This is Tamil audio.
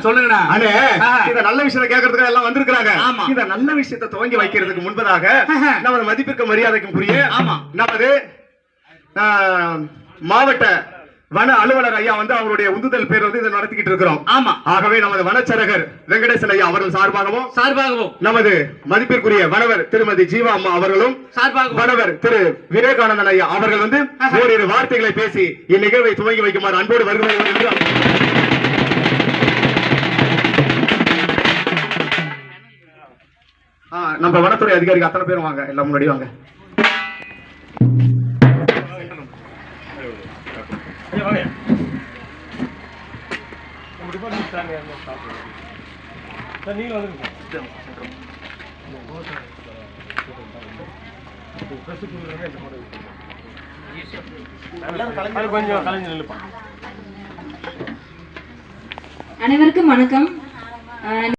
சொல்லுங்கண்ணா. அண்ணே, இந்த நல்ல விஷயத்தை கேட்கறதுக்கு எல்லாம் வந்திருக்காங்க. இந்த நல்ல விஷயத்தை துவங்கி வைக்கிறதுக்கு முன்பதாக நமது மதிப்பிற்கும் மரியாதைக்கும் புரிய நமது மாவட்ட வன அலுவலர் ஐயா வந்து அவருடைய உந்துதல் பேர் வந்து இதை நடத்திக்கிட்டு இருக்கிறோம். ஆகவே நமது வனச்சரகர் வெங்கடேசன் ஐயா அவர்கள் சார்பாகவும் நமது மதிப்பிற்குரிய வனவர் திருமதி ஜீவா அம்மா அவர்களும் வனவர் திரு விவேகானந்தன் ஐயா அவர்கள் வந்து ஓரிரு வார்த்தைகளை பேசி இந்நிகழ்வை துவங்கி வைக்குமாறு அன்போடு வருகிறோம். நம்ம வனத்துறை அதிகாரிகள் அத்தனை பேரும் வாங்க, எல்லாம் முன்னாடி வாங்க. அனைவருக்கும் வணக்கம்.